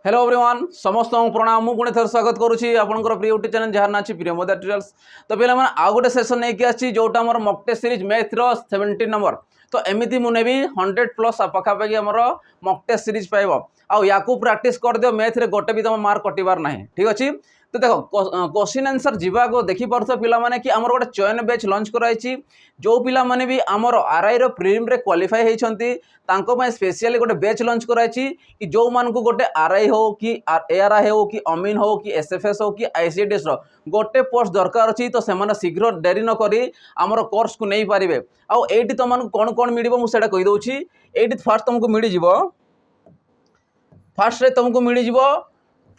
Hello everyone समस्त प्रणाम मुझे पुणी थे स्वागत करुँची आपंकर प्रिय यूट्यूब चैनल जहाँ ना प्रिय मोदा ट्यूटोरियल्स। तो पे आउ गोटे सेसन नहीं आसी जोटा मोर मॉक टेस्ट सीरीज मैथ रो 17 नंबर। तो एमती मुझे भी 100+ पाखापाखि आमर मॉक टेस्ट सीरीज पाइब आउ या प्रैक्टिस कर दियो मैथ रे गोटे भी तुम मार्क कटिबार ना ठीक अच्छे। तो देख क्वेश्चन आंसर जावाक देखिपार पे कि आमर गोटे चयन बैच लंच कराई जो पिला माने भी आमर आरआई रो प्रीलिम रे क्वालिफाई होती स्पेशली गोटे बैच लंच कराई कि जो मानक गोटे आरआई हो कि एआरआई हो कि अमीन हो कि एसएफएस हो कि आईसीडीएस रो गोटे पोस्ट दरकार अच्छी तो से शीघ्र डेरी नक आमर कोर्स को नहीं पारे। आउ एटी तुमको कौन कौन मिल मुझे कहीदे ये फास्ट तुमको मिल फास्ट तुमको मिल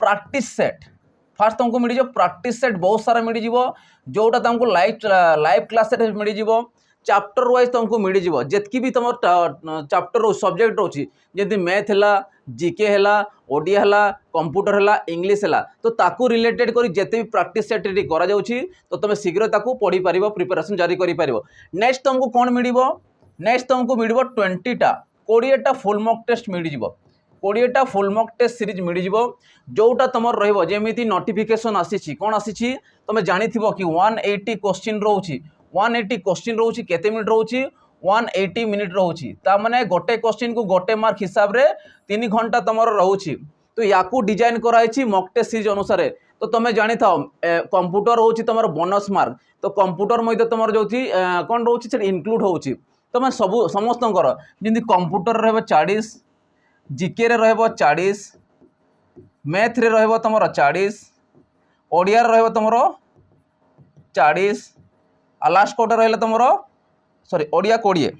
प्रैक्टिस सेट फास्ट तुमको मिल प्रैक्टिस सेट बहुत सारा मिल जोटा तुमको लाइव क्लास मिल चैप्टर वाइज तुमको मिल जी भी तुम चैप्टर सब्जेक्ट रोची जमी मैथ है जीके है ओडिया है कंप्यूटर है इंग्लिश है तो ताकू रिलेटेड कर जिते भी प्रैक्टिस सेट करा तो तुम शीघ्र ताकू पढ़ी पार प्रिपरेशन जारी कर। नेक्स्ट तुमको कौन मिल नेक्स्ट तुमको मिल 20टा फुल मॉक टेस्ट मिल 20टा फुल मॉक टेस्ट सीरीज मिल जोटा तुम रही नोटिफिकेशन आसी कौन आसी तुम जानी कि 180 क्वेश्चन रोची 180 क्वेश्चन रोची केते मिनिट रोची 180 मिनिट रोची तामाने गोटे क्वेश्चन को गोटे मार्क हिसाब रे 3 घंटा तुम रोची। तो या डिजाइन कराई मॉक टेस्ट सीरीज अनुसार। तो तुम जानी था कंप्यूटर होची तुम बोनस मार्क तो कंप्यूटर मध्य तुम जो कौन रोची इनक्लूड होची तुम सब समस्त जमी कंप्यूटर रह 40 जीके रे रह 40 मैथ रे रह तुम 40 ओडिया रह तुम 40 लास्ट कोटा रहा तुम सॉरी ओडिया 20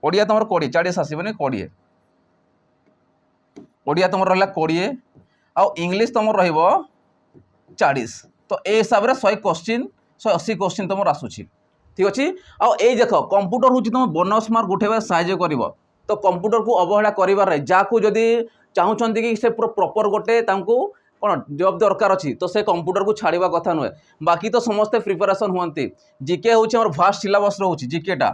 ओडिया तुम 20 40 आसबनी 20 ओडिया तुम रहा 20 आउ इंग्लिश तुम रह40 तो ए हिसाब से 100 क्वेश्चन 180 क्वेश्चन तुम आसूसी ठीक अच्छे। आउ ये देख कंप्यूटर हूँ तुम बोनस मार्क उठेबा साहाय्य कर तो कंप्यूटर को अवहेला कर जहाँ जदि चाहूँगी कि से पूरा प्रॉपर गोटे कौन जॉब दरकार अच्छी तो से कंप्यूटर को छाड़ा कथा नुहे बाकी तो समस्ते प्रिपरेशन हुए जीके हूँ आम फास्ट सिलेबस रोचे जीकेटा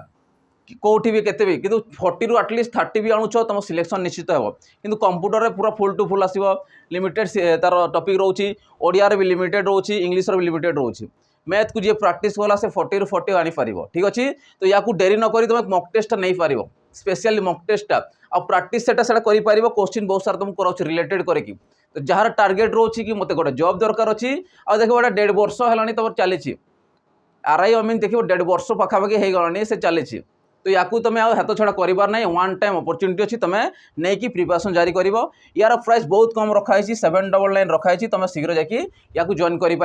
कौटी भी केते भी किंतु 40 रु एटलिस्ट 30 भी आणुछ तुम सिलेक्शन निश्चित हो किंतु कंप्यूटर रे पूरा फुल टू फुल आसीबो लिमिटेड तार टॉपिक रोची ओडिया रे भी लिमिटेड रोची इंग्लिश रे भी लिमिटेड रोची मैथ को जी प्रैक्टिस कला से 40 रु 40 आनी पारिबो ठीक अच्छे। तो या डेरी न करी तुम मॉक टेस्ट नहीं पारिबो स्पेशली मॉक टेस्ट आ प्रैक्टिस सेटा करि पारिबो क्वेश्चन बहुत सारा तुमको कराउछ रिलेटेड करके तो जार टार्गेट रोची कि मते गोटे जॉब दरकार अच्छी आ देखो 1.5 वर्ष है तुम चली आरआई अमीन देखो 1.5 वर्ष पाखापाखि हो गलानी से चली तो या तुम हाथ छड़ा करार ना वन टाइम अपॉर्चुनिटी अच्छी तुम नहीं प्रिपरेशन जारी कर यार प्राइस बहुत कम रखाई 799 रखाई तुम शीघ्र जाकि या जॉइन कर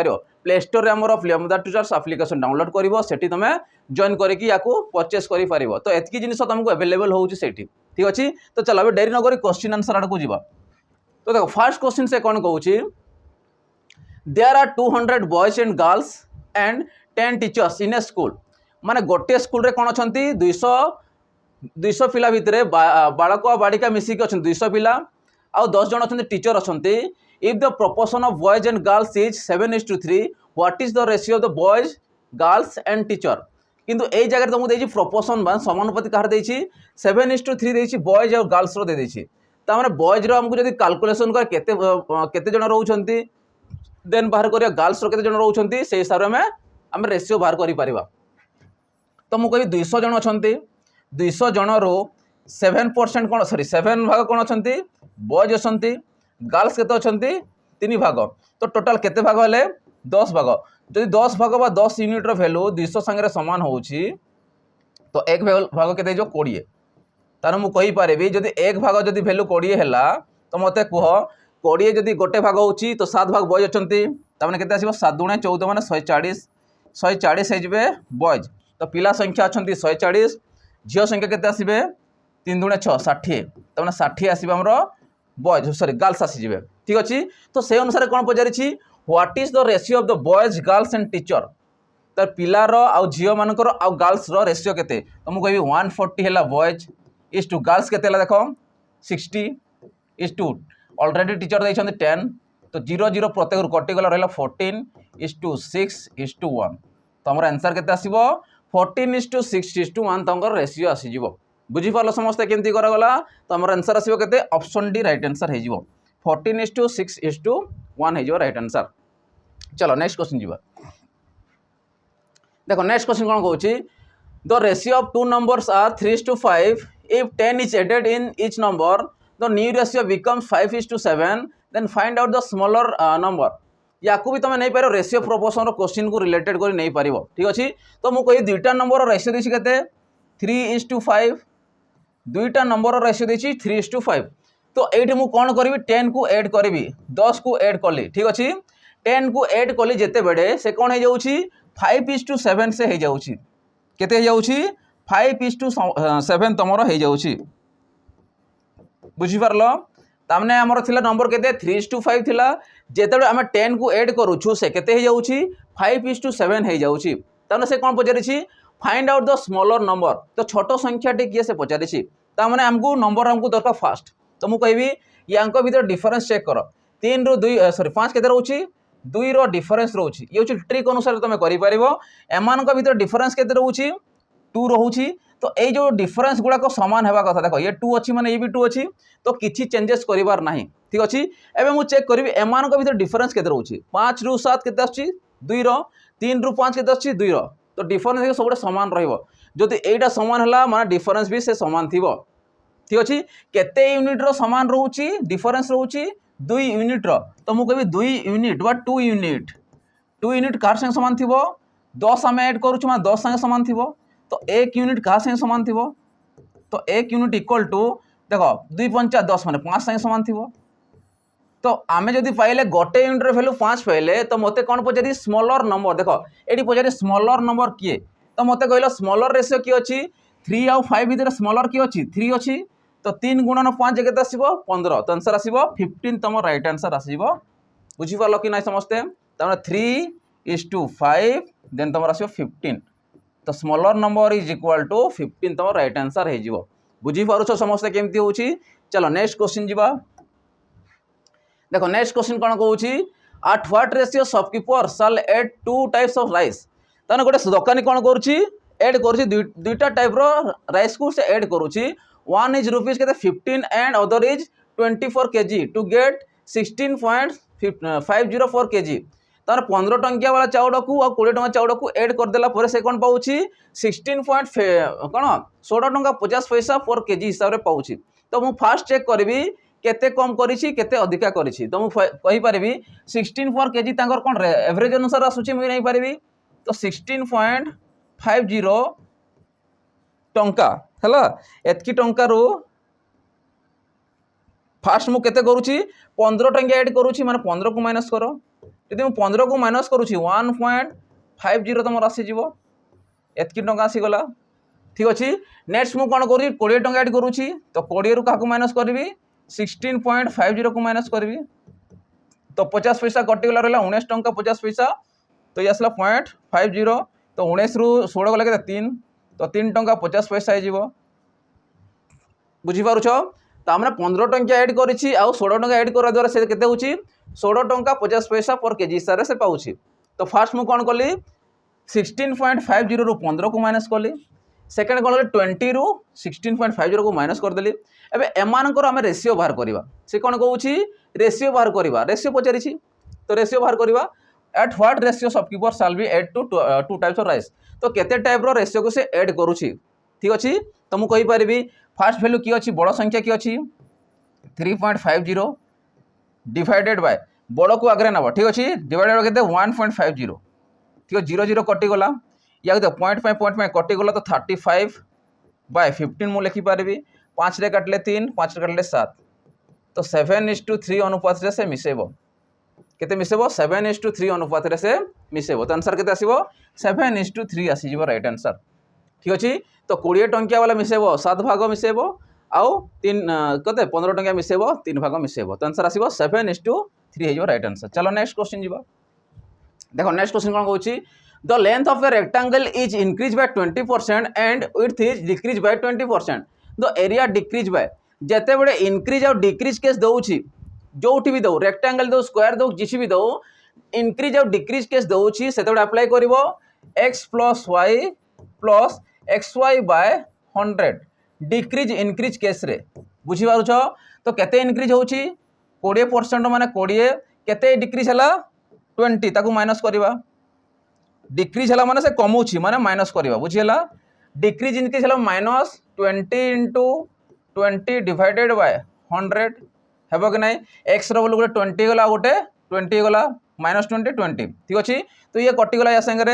प्ले स्टोर में प्रिय मोदा ट्यूटर्स एप्लिकेशन डाउनलोड कर तुम जॉइन करके परचेस कर तो एतकी जिन तुमको अवेलेबल होती ठीक अच्छे। तो चलो डेरी नक क्वेश्चन आंसर आड़ को जा। तो देखो फर्स्ट क्वेश्चन से कौन कहूँ there are 200 boys and girls and 10 teachers in a school माने गोटे स्कूल रे कौन अच्छा 200 पिला भितर बालक और बालिका मिसिक अच्छा 200 पिला आउ 10 जन अच्छा टीचर अच्छा if the proportion of boys and girls is 7:3 what is the ratio of the boys girls and teacher किंतु यही जगह तुमको देछि प्रोपोर्शन बा समानुपाती कहार देछि 7:3 देछि बॉयज और गर्ल्स रो दे देछि तामाने बॉयज रो हमको जदि कैलकुलेशन कर केते जन रहउछंती देन बाहर करिया गर्ल्स रो केते जन रहउछंती से हिसाब रे हम रेशियो बाहर करि परिबा। तो मुझे 200 जन अच्छा 200 जन रो 7% कौन सॉरी 7 भाग कौन अच्छा बॉयज अच्छा गर्ल्स के अच्छा 3 भाग तो टोटाल केते भाग हेले 10 भाग जदि 10 भाग बा 10 यूनिट रो वैल्यू 200 संगे सामान होउची तो एक भाग केते जो 20 तार मुझे कहीपरि जदि एक भाग जदि वैल्यू 20 है तो मत कह 20 जदि गोटे भाग होची तो 7 भाग बॉयज अच्छा तमें के 7 दूणे 14 मैंने 140 हो बॉयज तो पिला संख्या अच्छा 140 झील संख्या केते आसबे 3 दूणे 6 60 तमें 60 आसबे हमर बॉयज सॉरी गर्ल्स आसीजे ठीक अच्छे। तो से अनुसार कौन पचारि what is the ratio of the boys girls and teacher तो पिलार आउ झील मानकर आउ गर्ल्स रेशियो केते तो मुझे कहि 140 है बॉयज इज टू गर्ल्स केते देख 60 इज टू ऑलरेडी टीचर देइछन्ते 10 तो 0 प्रत्येक कटिगला रहा 14 इज टू 6 इज टू 1 तो आम आंसर केते आसीबो 14:6:1 तंकर रेशियो आसीजिवो बुझिपाल समस्ते केमती करागला तो आम आंसर आसीबो केते ऑप्शन डी राइट आंसर हेजिवो 14:6:1 हो राइट आंसर। चलो नेक्स्ट क्वेश्चन जी। देखो नेक्स्ट क्वेश्चन कौन कौन the ratio of two numbers are 3:5 if 10 is added in each number the new ratio becomes 5:7 then find out the smaller number। या भी तुम नहीं पार रेशियो प्रोपोर्शन क्वेश्चन को रिलेटेड कर नहीं पार ठीक अच्छे। तो मुझे दुईटा नंबर रेशियो देती के 3:5 दुईटा नंबर रेशियो देती 3:5। तो ये मुझे कौन करी 10 को ऐड करी 10 को ऐड कली ठीक अच्छे 10 को ऐड कली जिते बड़े से कौन हो 5:7 से हो जाऊँगी केते हो जाऊँगी 5:7 तुम हो जाऊँगी बुझीपार तामने आमर थिला नंबर केते 3:5 थिला जेतेबे आम 10 को ऐड करूछु से केते हो जाऊँगी 5:7 हो जाऊँगी तामने से कौन पचारि find out the smaller number. तो छोट संख्या टी किए से पचारि तामने आमको नंबर आमको दरकार फास्ट। तो मुझे कहबी या भीतर डिफरेन्स चेक कर 3 रू 2 सॉरी 5 केते रोची 2 रो डिफरेन्स रोची ये हूँ ट्रिक अनुसार तुम कर एमान भीतर डिफरेन्स केते रोची 2 रोची। तो ये जो डिफरेन्स गुड़ाक सामान होगा कथा देख ये 2 अच्छी माने ये भी 2 अच्छी तो किसी चेंजेस करिवार नहीं ठीक अच्छे। एवं मुझे चेक करी एमान भीतर डिफरेन्स केते रोची 5 रू 7 केते आछी 2 रो 3 रू 5 केते आछी 2 रो। तो डिफरेन्स सब सामान रही एटा सामान है माने डिफरेन्स भी से सामान थी ठीक अच्छे। केते यूनिट रो सामान रोची डिफरेन्स रोची 2 यूनिट रो। तो मुझे कहबी 2 यूनिट बा 2 यूनिट कार संगे सामान थी 10 आम ऐड करूँ माने 10 संगे सामान थी। तो 1 यूनिट क्या संगे सामान थी तो 1 यूनिट इक्वल टू देख 2 पंचा 10 माने 5 संगे सामान थी। तो आम जदि पाइले गोटे यूनिट वैल्यू 5 पाइले तो मते कौन पचारि स्मॉलर नंबर देख ये पचारि स्मॉलर नंबर किए। तो मते कहल स्मॉलर रेशियो किए अच्छी 3 आउ 5 भितर स्मॉलर किए अच्छी 3 अच्छी। तो 3 गुणन 5 के 15 तो आंसर आसो 15 तुम राइट आंसर आसो बुझीपार कि ना समस्ते। 3:5 देन तुम आसो 15 तो smaller number is equal to 15 तुम राइट आंसर हो बुझीपार समस्ते केमती हो। चलो नेक्स्ट क्वेश्चन जी। देखो नेक्स्ट क्वेश्चन कौन कौन at what ratio shopkeeper shall add 2 types of rice. तने गोटे दुकानी कौन करुच्ची ऐड करुच्ची दुईटा टाइप रो राइस को से ऐड करुच्ची वन इज रुपीज के 15 and other is 24 kg to get 16.504 kg। तार 15 टंकिया वाला चाउल को और 20 टंका चाउल को ऐड करदेला से कौन पाँच 16 टंका 50 पैसा पर केजी हिसाब से पाँच। तो मुझे फास्ट चेक करी केते कम करिछि केते अधिका करिछि। तो मुझे कहि पारिबी 16 पर केजी तांकर कोन एवरेज अनुसार आसुछि मुझे नहीं पारिबी। तो 16.50 टंका हैला एतकी टंका रो फास्ट मु केते करूछि 15 टंका ऐड करूछि माने 15 को माइनस करो यदि मु 15 को माइनस करूछि 1.50 तुम आसी जीवो एतकी टंका आसी गला ठीक अछि। नेक्स्ट मु कोन करूछि 20 टंका ऐड करूछि तो 20 रु काकू माइनस करबी 16.50 को माइनस करी तो 50 पैसा कटिगला रहा 19 टंका 50 पैसा तो ये आसला 0.50 तो 19 रु 16 गला 3 तो 3 टंका 50 पैसा हो बुझीपार। तो आम 15 टंका ऐड करी 16 टंका ऐड करा द्वारा से केते होची 16 टंका 50 पैसा पर केजी हिसाब से पाऊँ। तो फास्ट मु कौन कली 16.50 रु 15 को माइनस कली सेकेंड कौन 20 रु 16.50 को माइनस करदेली। एबे एमानकर आम रेशियो बाहर करवा से कौन कौच रेशियो बाहर करवा रेशियो पचारि तो रेशियो बाहर करवा at what ratio shopkeeper shall be add to 2 types of rice. तो केते टाइप रो रेशियो को से ऐड करुछि ठीक अच्छे। तो मुझे कहि पारिबी फास्ट वैल्यू किए अच्छी बड़ संख्या किए अच्छी 3.50 डिवाइडेड बाय बड़ को आगे नब ठीक अच्छे डिवाइडेड बाय केते 1.50 ठीक 0 कटिगला या पॉइंट कटिगला तो 35/15 मुझे लिखिपारि 5 रे काटले 3 5 रे काटले 7 तो 7:3 अनुपात से मिसेब केते मिसेब 7:3 अनुपात से मिसेब। तो आंसर केते आसीबो 7:3 आसीजिबो राइट आंसर ठीक अच्छे। तो 20 टंकिया वाला मिसेब 7 भाग मिसेब आउ 3 कते 15 टंकिया मिसेब 3 भाग मिसेब। तो आंसर आसीबो 7:3 हो राइट आंसर। चलो नेक्स्ट क्वेश्चन जीवा। देखो नेक्स्ट क्वेश्चन कौन कहूँ the length of a rectangle is increase bye 20% and width is decrease by 20%। The area decrease by जिते बड़े इनक्रीज और डिक्रीज केस दौची जो भी दौ रेक्टेंगल दौ स्क्वायर दौ जिस भी दौ इनक्रीज और डिक्रीज केस दौची से अप्लाई करिवो x + y + xy / 100 decrease increase case रे बुझी पारुछ। तो केते इनक्रीज होची 20% माने 20 केते डिक्रीज है 20 ताकू माइनस करवा डिक्रीज है माने से कमुची माने माइनस करवा बुझीला डिक्रीज इनक्रीज है माइनस 20 इंटू 20 डिवाइडेड बाय 100 हेबो कि नहीं एक्स रो गोटे 20 गला गोटे 20 गला माइनस 20 20 ठीक अच्छे तो ये कटिगला या सागर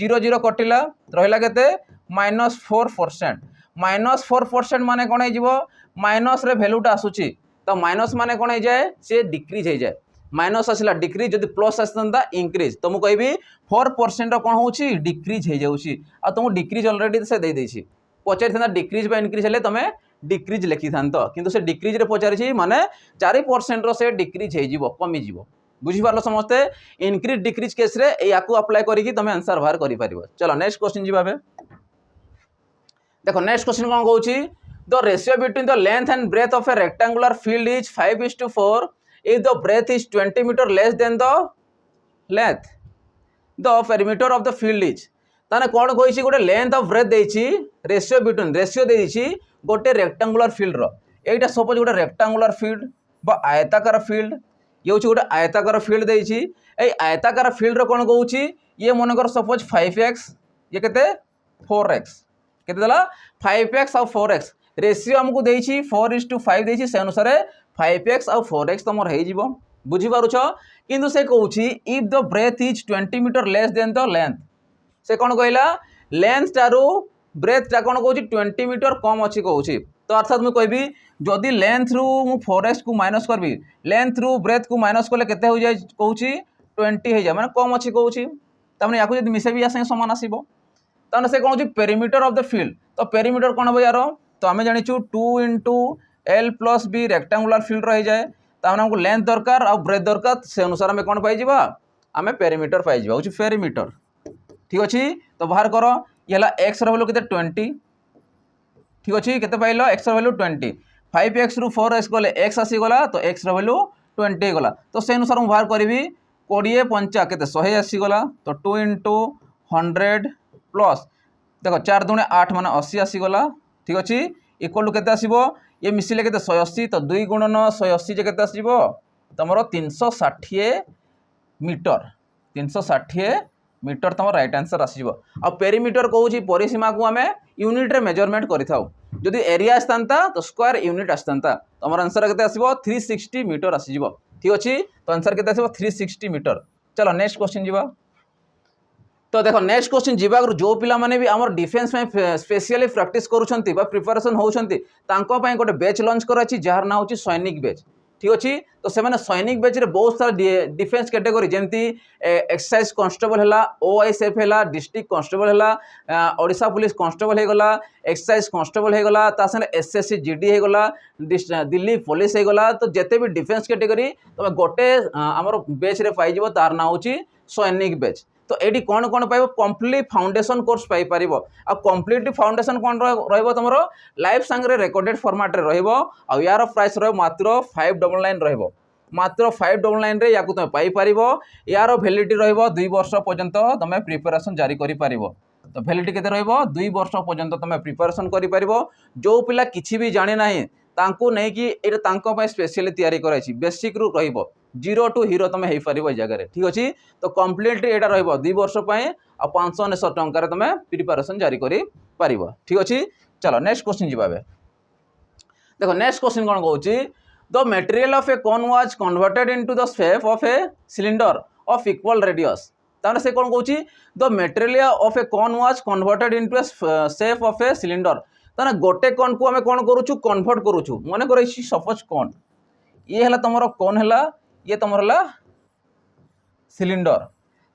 0 0 कटिला रहा केते -4% -4% माने कौन हो माइनस रे भैल्यूटा आसूची तो माइनस माने कौन हो जाए सी डिक्रीज हो जाए माइनस आसला डिक्रीज जब प्लस आसता इंक्रीज तो मुझे कहि 4% कौन हो डिक्रीज हो जाऊँगी आ तुमको डिक्रीज अलरेडी से दे देछि पचारि था डिक्रीज बा इंक्रीज हेले तुम डिक्रीज लिखि था किंतु से डिक्रीज रे पचारि माने 4% रो से डिक्रीज हो कमी जीवो बुझीपार समस्ते इनक्रीज डिक्रीज केस रे या अप्लाई करके तुम आंसर बाहर कर पार चलो नेक्स्ट क्वेश्चन जी देखो नेक्स्ट क्वेश्चन कौन कहूँ the ratio between the length and breadth of a rectangular field is 5:4 if the breadth is 20 meter less than the length the perimeter of the field is ताने कौन कही गोटे length of breadth देछि ratio between ratio देछि गोटे rectangular field रो एटा suppose गोटे rectangular field बा आयताकार फील्ड ये हूँ गोटे आयताकार फील्ड देछि ए आयताकार फील्ड रो कौन कहूँ ये मनकर सपोज 5x ये केते 4x केते देला 5x और 4x रेशियो हमको देछि 4:5 देछि से अनुसार 5x और 4x तुम हो बुझीपारुछ किंतु से कहूँ if the breadth is 20 metre less than the length से कौन कहला लेंथ टारू ब्रेथ टा कौन कहूँ 20 मीटर कम अच्छी कहूँ तो अर्थात मुझे कहबी जदि लेंथ रु मु 4x को माइनस करबी लेंथ रु ब्रेथ को माइनस कले केते हो जाए कहूँ 20 हो जाए मैंने कम अच्छी कहूँ तमें या जब मिसेबी या सामान आसो तो से कौन पेरीमीटर ऑफ द फील्ड तो पेरीमीटर कौन हम यार तो आम जाचु 2 into L plus B rectangular field रही जाए ताने हमको लेंथ दरकार और ब्रेथ दरकार से अनुसार आम कौन पाइबा आम पेरीमीटर पाइबा हूँ पेरीमीटर ठीक अच्छे तो बाहर कर ये एक्स रैल्यू के 20 ठीक अच्छे के पाइल एक्स रैल्यू 20 5x रु 4x गले एक्स आसीगला तो एक्स रैल्यू 20 गला तो से अनुसार मुझे बाहर करी 20 5 के 100 आसीगला तो 2 इंटू 100 प्लस देख 4 दूने 8 मान 80 आसीगला ठीक अच्छे इक्वल टू केते आसीबो ये मिसिले के 180 तो 2 गुणन 180 जे केते आसीबो तमरो 360 मीटर 360 मीटर तुम राइट आंसर आसीबो आ पेरीमीटर कहूँ परिसीमा को आम यूनिट रे मेजरमेंट करिथाउ जदि एरिया आसता तो स्क्वायर यूनिट आसता तुम आंसर केते आसीबो 360 मीटर आसीबो ठीक अच्छे तो आंसर केते आसीबो 360 मीटर चलो नेक्स्ट क्वेश्चन जीवा तो देखो नेक्स्ट क्वेश्चन जीवा जो पिला माने भी आमर डिफेंस में स्पेशली प्रैक्टिस करूछंती बा प्रिपरेशन होउछंती तांको पय गोटे बैच लॉन्च कराची जार ना होची सैनिक बैच ठीक अच्छे तो से सैनिक बैच रे बहुत सारा डिफेंस कैटेगरी जमती एक्सरसाइज कांस्टेबल है OISF है डिस्ट्रिक्ट कांस्टेबल है ओडिशा पुलिस कांस्टेबल होगला एक्सरसाइज कांस्टेबल होगला ता संगे SSC GD होगला दिल्ली पुलिस होगला तो जिते भी डिफेंस कैटेगरी तुम गोटे आमर बैच रे पाई जिवो तार ना होची सैनिक बैच तो ये कौन कौन पाइब कंप्लीट फाउंडेशन कोर्स पाई पारिबो आ कंप्लीट फाउंडेशन कौन रहइबो तुमरो लाइव संगे रेकॉर्डेड फॉर्मेट रे रहइबो आ यार प्राइस रहइबो मात्र 599 रहइबो मात्र 599 रे याकु तुम पाई पारिबो यार वैलिडिटी रहइबो 2 वर्ष पर्यंत तुम प्रिपरेशन जारी करि पारिबो तो वैलिडिटी केते रहइबो 2 वर्ष पर्यंत तुम प्रिपरेशन करि पारिबो जो पिला किछि भी जाने नाही तांको नै कि एटा तांको पय स्पेशली तयारी कराइछि बेसिक रु रहइबो 0 टू हीरो तुम हो पार जगह ठीक अच्छे तो कम्प्लीटली यहाँ रहा 2 वर्ष आ 599 टंकार तुम प्रिपरेशन जारी कर पार ठीक अच्छे चलो नेक्स्ट क्वेश्चन जीवा देखो नेक्स्ट क्वेश्चन कौन कहूँ the material of a cone was converted into the shape of a cylinder of equal radius ताने से कौन कहूँ the material of a cone was converted into A shape of a cylinder ताने गोटे कोन को आम कौन करूँ कन्वर्ट करूँ मन कर सपोज कोन ये है तुम कोन है ये तुम सिलिंडर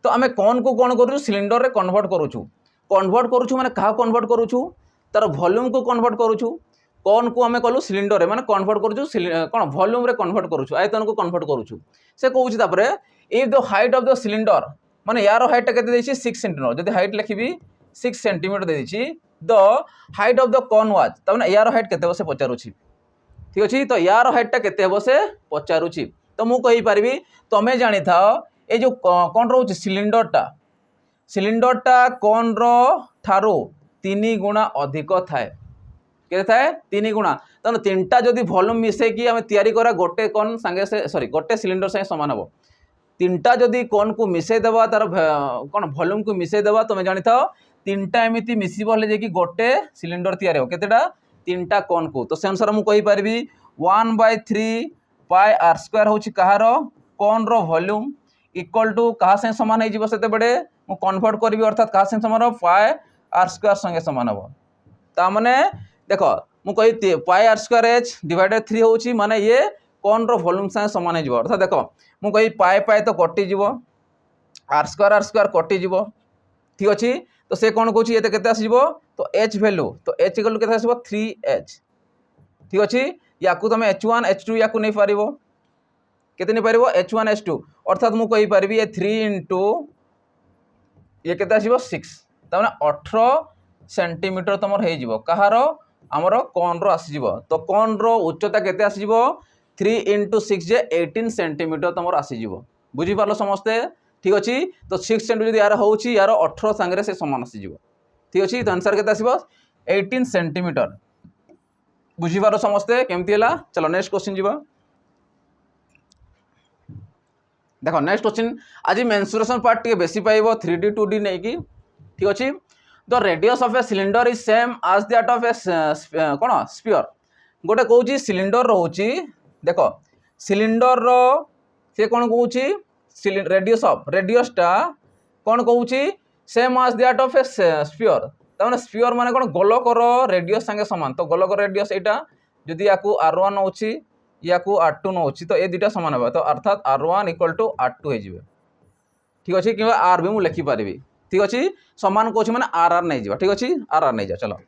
तो आम कौन को कौन करूँ सिलिंडर रे कन्वर्ट करूँ माने क्या कन्वर्ट करूँ तार वॉल्यूम को कन्वर्ट करूँ कौन को आम कलु सिलिंडर रे माने कन्वर्ट करूँ कौन वॉल्यूम रे कन्वर्ट करूँ आयतन को कन्वर्ट करूँ से कहूँ if the height of the cylinder माने यार हाइट के 6 सेंटीमीटर जब हाइट लिखी 6 सेंटीमीटर देती द हाइट ऑफ द कौन वाज तमें यार हाइट के से पचारुची ठीक अच्छे तो यार हाइटा के से पचारुची तो मुझे कहीपरि तुम्हें जानी था ये जो कौन रोचे सिलिंडरटा कौन रो ठारो 3 गुणा अधिक थाए केते थाए 3 गुणा तेणु 3टा जदि वॉल्यूम मिसेकी आम तैयारी करा गोटे कोन संगे से सॉरी गोटे सिलिंडर संगे समान हम 3टा जदि कोन को मिसई देबा तार कोन वॉल्यूम को मिसई देबा तुम जानि थाओ 3टा एमिति मिसिबो हले जे कि गोटे सिलिंडर तैयारी हो केतेटा 3टा कोन को तो से अनुसार मु कहि परबी 1/3 पाई आर स्क्वायर होची कहारो कोन रो वॉल्यूम इक्वल टू कहा संगे समान हो जिवो सेते बडे मु कन्वर्ट करबी अर्थात कहा संगे समान हो पाई आर स्क्वायर संगे समान हो ता माने देखो मु कहि पाई आर स्क्वायर एच डिवाइडेड 3 होची माने ये कोन रो वॉल्यूम संगे समान हो जिवो अर्थात देखो मु कहि पाई पाई तो कटि जिवो आर स्क्वायर कटि जिवो ठीक अछि तो से कोन कहूची एते केते आसीबो तो h वैल्यू तो h इक्वल टू केते आसीबो 3h ठीक अछि याकू तुम h1 h2 याकू नहीं पारिबो केते नहीं पारिबो h1 h2 अर्थात मु कहि पारिबी ये 3 इनटू ये केते आसीबो 6 त माने 18 सेंटीमीटर तमर हे जिवो कहारो हमरो कोन रो आसी जिवो तो कोन रो उच्चता केते आसी जिवो 3 × 6 जे 18 सेंटीमीटर तमर आसी जिवो बुझी पारलो समस्ते ठीक अछि तो 6 सेंटीमीटर जदि यार होउची यार 18 संगे से समान आसी जिवो ठीक अछि तो आंसर केते आसीबो 18 सेंटीमीटर बुझी पारो समस्ते केमती हला चलो नेक्स्ट क्वेश्चन जीवा देखो नेक्स्ट क्वेश्चन आज मेंसुरेशन पार्ट टिके बेसी पाइबो 3D 2D नै की ठीक अछि the radius of a cylinder is same as that of a cone sphere गोटे कहूची सिलिंडर रहूची देखो सिलिंडर रो से कोन कहूची रेडियस टा कोन कहूची same as that of a sphere ताने स्फीयर माने कोन गोलकर रेडियस संगे समान तो गोलकर रेडियस एटा जदि याकू r1 होची याकू r2 होची तो ए दुटा समान होबा तो अर्थात r1 = r2 हे जिवे ठीक अछि किबा r भी मु लिखि पारिबी ठीक अछि समान कोछि माने r नै जिवा ठीक अछि r नै जा चलो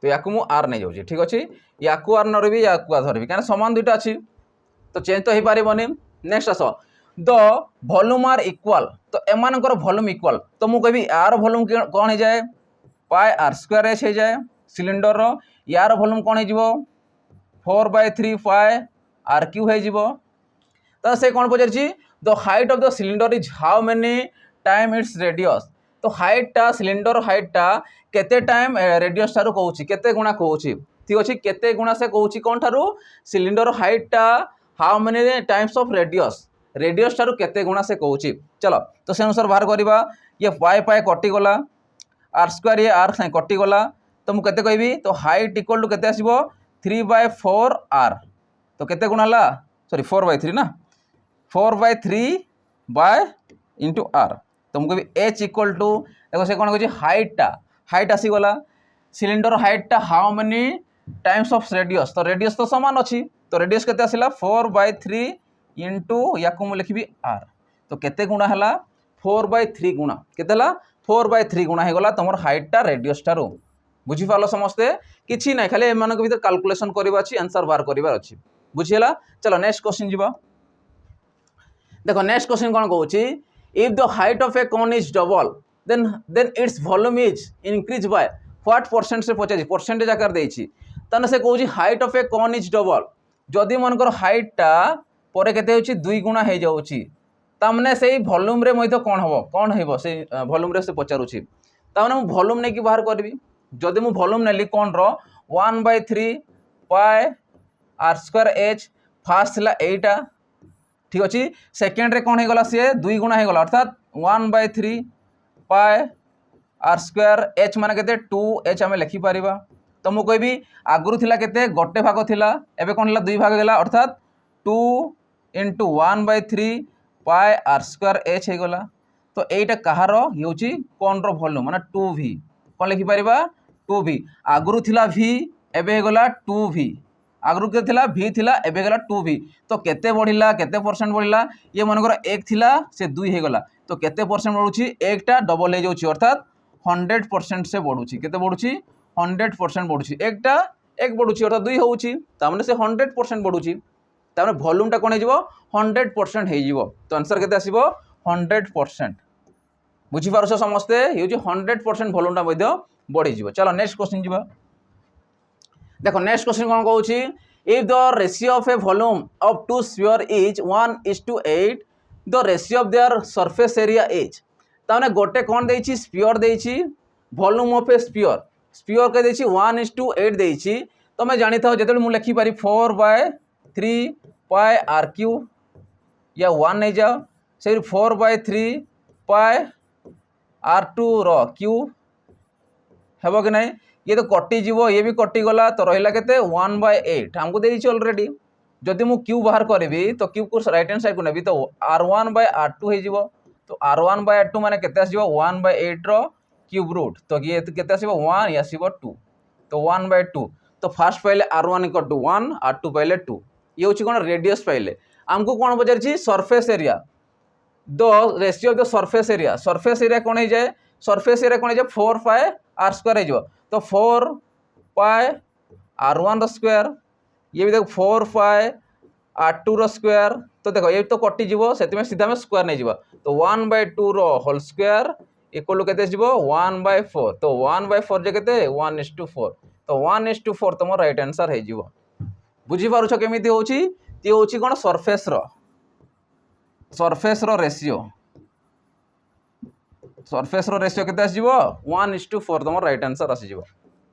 तो याकू मु r नै जाउची ठीक अछि याकू r नरबी याकू धरबी काना समान दुटा अछि तो चेंज तो हे पारिबोनी नेक्स्ट आसो द वॉल्यूम आर इक्वल तो एमानकर वॉल्यूम इक्वल तो मु कहबी यार वॉल्यूम कोन हे जाए पाई आर स्क्वायर एच हे जाए सिलिंडर रो यार वॉल्यूम कोन हे जिवो 4/3 पाई आर क्यू हे जिवो तो से कोन पजरची the height of the cylinder is how many time its radius तो हाइट टा सिलिंडर हाइट टा केते टाइम रेडियस थारु कहूची केते गुणा कहूची ठीक अछि केते गुणा से कहूची कोन थारु सिलिंडर हाइट टा how many times of radius Tharu केते गुणा से कहूची चलो तो से अनुसार बाहर करबा ये पाई पाई कटि गला आर स्क्वायर ये आर से कटि गला तो मु केते कहबी तो हाइट इक्वल टू केते आसीबो 3/4 आर तो केते गुणा हला सॉरी 4/3 ना 4/3 बाय इनटू आर तो मु कहबी h इक्वल टू देखो से कोन कहूची हाइट आसी गला सिलिंडर हाइट टा how many times of radius तो समान अछि तो रेडियस केते आसिला 4/3 इनटू याकू मु लिखबी आर तो केते गुणा हला 4/3 गुणा केते हला 4/3 गुणा हे गला तमर हाइट टा रेडियस टा रो बुझी पालो समस्ते किछि नै खाली एमान के भीतर कैलकुलेशन करबा अछि आंसर बाहर करबा अछि बुझियला चलो नेक्स्ट क्वेश्चन जीवा देखो नेक्स्ट क्वेश्चन कोन कहूची if the height of a cone is double then its volume is increase by what percent से पचाजी परसेंटेज आकार देछि तने से कहूची height of a cone is double जदि मनकर हाइट टा परे केते होची 2 गुणा हे जाउची तामने सेही वॉल्यूम रे मइतो कोन हेबो से वॉल्यूम रे से पचारुची तामने मु वॉल्यूम नै कि बाहर करबी जदि मु वॉल्यूम नेली कोन रो 1/3 pi r square h first ला एटा ठीक अछि सेकंड रे कोन हे गला से 2 गुणा हे गला अर्थात 1/3 पाई आर स्क्वायर एच माने केते 2h हमें लिखि परिबा तो मु कहबी आगुरु थिला केते गोटे भाग थिला एबे कोन हला 2 भाग गेला अर्थात 2 × 1/3 पाई आर स्क्वायर एच हे गला तो एटा कहारो हेउची कोन रो वॉल्यूम माने 2v कोन लिखि परिबा 2v आगुरु थिला v एबे हे गला 2v आगुरु के थिला v थिला एबे गला 2v तो केते बढ़िला केते परसेंट बढ़िला ये मनकर 1 थिला से 2 हे गला तो केते परसेंट बढ़ुची एकटा डबल हे जाउची अर्थात 100% से बढ़ुची केते बढ़ुची 100% बढ़ुची एकटा एक बढ़ुची अर्थात 2 होउची ता माने से 100% बढ़ुची ता माने वॉल्यूम टा कोन हे जिवो 100% हे जिवो तो आंसर केते आसीबो 100% बुझी पारछो समस्ते हेउची 100% वॉल्यूम टा मध्य बढ़ी जिवो चलो नेक्स्ट क्वेश्चन जिवो देखो नेक्स्ट क्वेश्चन कोन कहूची if the ratio of a volume of two sphere is 1:8 the ratio of their surface area is ताने गोटे कौन देछि स्फीयर देछि volume of a sphere sphere के देछि 1:8 देछि तुम जानी था जो मुझे लिखिपारि 4/3 पाई आर क्यू या 1 नहीं जाओ से 4/3 पाई R2 रो क्यू हेबो कि नहीं ये तो कटिजीव ये भी कटिगला तो रहा के 1/8 हमको देती ऑलरेडी जदि मु क्यू बाहर करी तो क्यू को राइट हैंड साइड को नेबी तो R1/R2 हो तो R1/R2 माने केते आसीबो 1/8 रो क्यूब रूट तो ये केते आसीबो 1 या आसीबो 2 तो 1/2 तो फास्ट पाइले R1 = 1 R2 पाइले 2 ये होची कोन रेडियस पाइले हमको कोन बजार छी surface area the ratio of the surface area कोन हो जाए सरफेस एरिया कोन हो जाए 4 पाई R² हो तो 4 पाई R1 रो स्क्वायर ये भी देखो 4 पाई R2 रो स्क्वायर तो देखो ये तो कटिजीव से सीधा में स्क्वायर नहीं जीव तो 1/2 रो होल स्क्वायर इक्वल के 1/4 तो 1/4 जे केते 1:4 तो 1:4 तुम राइट आंसर हो बुझी पारुछ केमी होची ती होची कोन सरफेस रो रेशियो केते आसीबो 1:4 तुम राइट आंसर आसीबो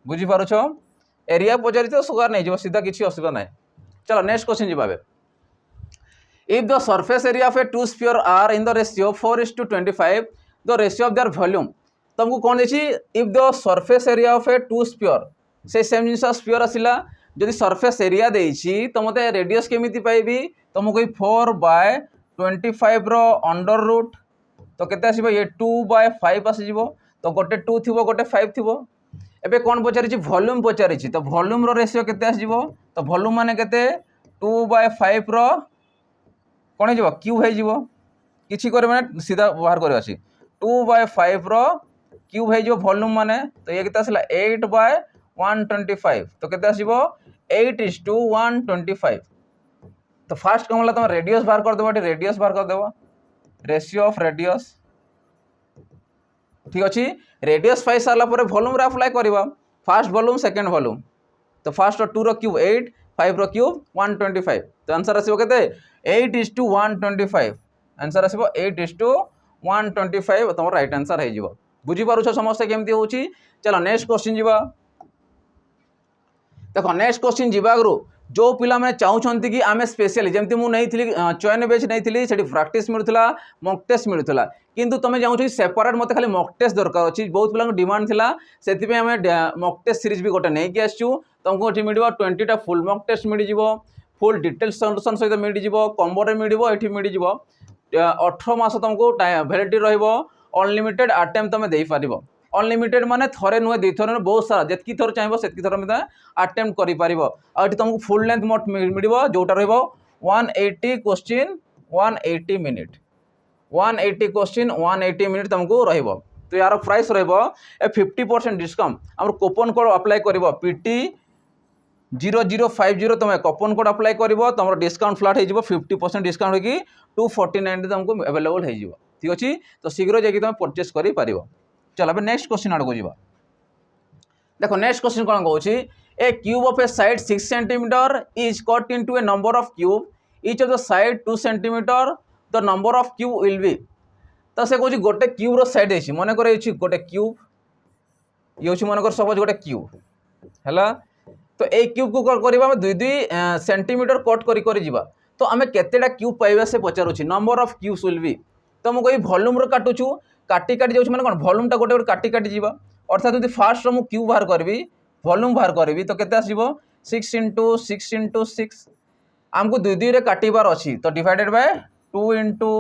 बुझी पारुछ एरिया पचारि तो सुगार नहीं जीव सीधा किसी असुविधा नहीं चलो नेक्स्ट क्वेश्चन जी भावे if the surface area of a two sphere are in the ratio 4:25 the ratio of their volume तुमको कौन देखी if the surface area of a two sphere से सेम जिन स्फीयर आसला जदि सरफेस एरिया देछि तो मते रेडियस केमिति पाइबी तुमको 4/25 रो अंडर रूट तो केते आसीबो ये 2/5 आसीबो तो गोटे 2 थिबो गोटे 5 थिबो एबे कोन पचारि वॉल्यूम पचारि तो वॉल्यूम रो रेशियो केते आसीबो तो वॉल्यूम माने केते 2/5 रो कोन हे जिवो क्यूब हे जिवो किछि करे माने सीधा बाहर करे अछि 2/5 रो क्यूब हे जिवो वॉल्यूम माने तो ये केते आसला 8/125 तो केते आसीबो 8:125 तो फास्ट कमला तुम रेडियस बाहर कर देबो रेडियस बाहर कर देबो रेशियो ऑफ रेडियस ठीक अच्छे रेडियस पाई सारा पर वॉल्यूम रे अप्लाई करबा फास्ट वॉल्यूम सेकंड वॉल्यूम तो फास्ट 2 रो क्यूब 8 5 रो क्यूब 125 तो आंसर आसीबो केते 8:125 आंसर आसीबो 8:125 तुम राइट आंसर हो जिवो बुझी पारुछ समस्या केमती होची चलो नेक्स्ट क्वेश्चन जीवा देखो नेक्स्ट क्वेश्चन जीवा गुरु जो पिला मैंने चाहूँगी कि आम स्पेशली जमी मुझे नहीं चयन बेच नहीं से प्राक्ट मिलूला मक टेस्ट मिलूला किंतु तुम चाहूँ सेपरेट मत खाली मक टेस्ट दरकार अच्छी बहुत पिला डिमांड थिला से आम मक टेस्ट सीरीज भी गोटे नहीं आसचु तुमको ये मिल 20टा फुल मक टेस्ट मिल फुल डिटेल्स सल्यूशन सहित मिल कम्बोरे मिल ये मिल 18 मास तुमको वैलिडिटी रनलिमिटेड आटेम तुम दे पार अनलिमिटेड माने थरे नुहे दुई थर बहुत सारा जितकी थर चाहिए से थर आटेम्प्ट कर तुमको फुल लेंथ मोट मिल जोटा रही 180 क्वेश्चन 180 मिनिट 180 क्वेश्चन 180 मिनिट तुमको रहिबो तो यार प्राइस रहिबो 50% डिस्काउंट आम कूपन कोड अप्लाई कर PT 0050 तुम कूपन कोड अप्लाई कर तुम डिस्काउंट फ्लाट हो 50% डिस्काउंट होगी 249 तुमको अवेलेबल हो ठीक अच्छे तो शीघ्र जाकि तुम परचेस कर पार चलो अब नेक्स्ट क्वेश्चन आड़ को जावा देखो नेक्स्ट क्वेश्चन कौन कहूँ a cube of a side 6 centimetre is cut into a number of cube each of the side 2 centimetre the number of cube will be तो से कहूँ गोटे क्यूब रो साइड है मन कर गोटे क्यूब ये हूँ मन कर सपोज गोटे क्यूब है तो ये क्यूब को कट करवा 2 सेंटीमीटर कट कर तो आम केतेटा क्यूब पाइबा से पचारूँ number of cubes will be तो मुझे वॉल्यूम रो काटुचु काटी काटी जाऊँ मैंने कौन वॉल्यूमटा गोटे गोटे काटी काटी जीवा अर्थात यदि फास्ट मु क्यूब बाहर करी वॉल्यूम बाहर करी तो केते आसीबो 6 × 6 × 6 आमको 2 2 रे काटिबार अच्छी तो डिवाइडेड बाय 2 × 2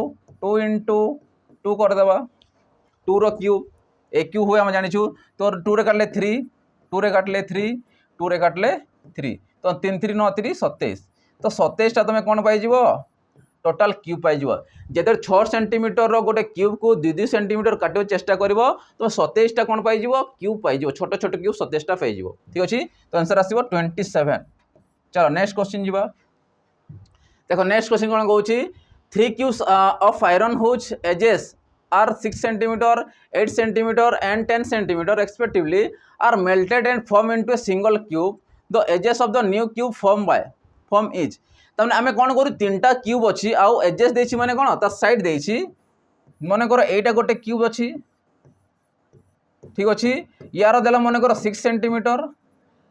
× 2 करदेवा 2 रो क्यूब ए क्यूब हुए आम जानिछु तो 2 रे काटले 3 2 रे काटले 3 2 रे काटले 3 तो 3 3 9 3 27 तो 27 टा तुम कौन पाइजिवो टोटाल क्यूब पाइज जब 6 सेंटीमीटर गोटे क्यूब को 2 सेंटीमीटर काटा चेष्टा कर तुम 27टा कौन पाइज क्यूब पाइज छोट छोट क्यूब 27टा पाइज ठीक अच्छे तो आंसर आसो 27 चलो नेक्स्ट क्वेश्चन जीवा देखो नेक्स्ट क्वेश्चन कौन कहूँ 3 cubes of iron whose edges are 6 centimetre 8 centimetre and 10 centimetre respectively are melted and form into a single cube the edges of the new cube form is तमने आमे कौन करू तीनटा cube अच्छी आउ एजेस देछि माने कौन ता साइड देछि मन कर एटा गोटे क्यूब अच्छी ठीक अच्छी यार देला मन कर 6 सेंटीमीटर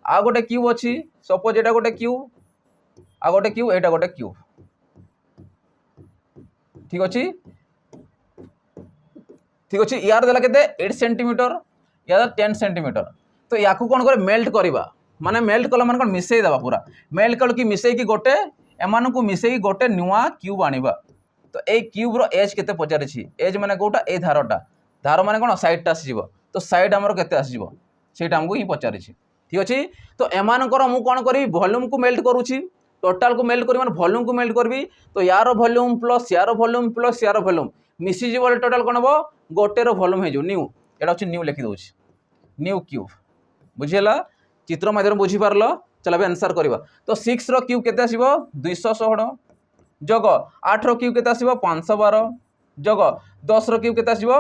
आ गोटे क्यूब अच्छी सपोज एटा गोटे क्यूब आ गोटे क्यूब एटा गोटे क्यूब ठीक अच्छी ठीक अच्छे यार देला केते 8 सेंटीमीटर या 10 सेंटीमीटर तो या कौन कर मेल्ट करवा माने मेल्ट कला मान मिसई देवा पूरा मेल्ट कल कि मिसई की गोटे एमान को मिसई गोटे नुआ क्यूब आनिबा तो ए क्यूब रो एज केते पचारिछि एज माने कोटा ए धारटा धार माने कोन साइड टा आसीबो तो साइड हमर केते आसीबो सेटा हमको ही पचारिछि ठीक अछि तो एमान कर मु कोन करी वॉल्यूम को मेल्ट करूछि टोटल को मेल्ट करी माने वॉल्यूम को मेल्ट करबी तो यार वॉल्यूम प्लस यार वॉल्यूम मिसी जीवो टोटल कोन हो गोटे रो वॉल्यूम हे जो न्यू एटा अछि न्यू लिखि दोछि न्यू क्यूब बुझिला चित्र माध्यम बुझी पारल चल अब आंसर करवा तो 6 रो क्यूब केते आसीबो 216 जग 8 रो क्यूब केते आसीबो 512 जग 10 रो क्यूब केते आसीबो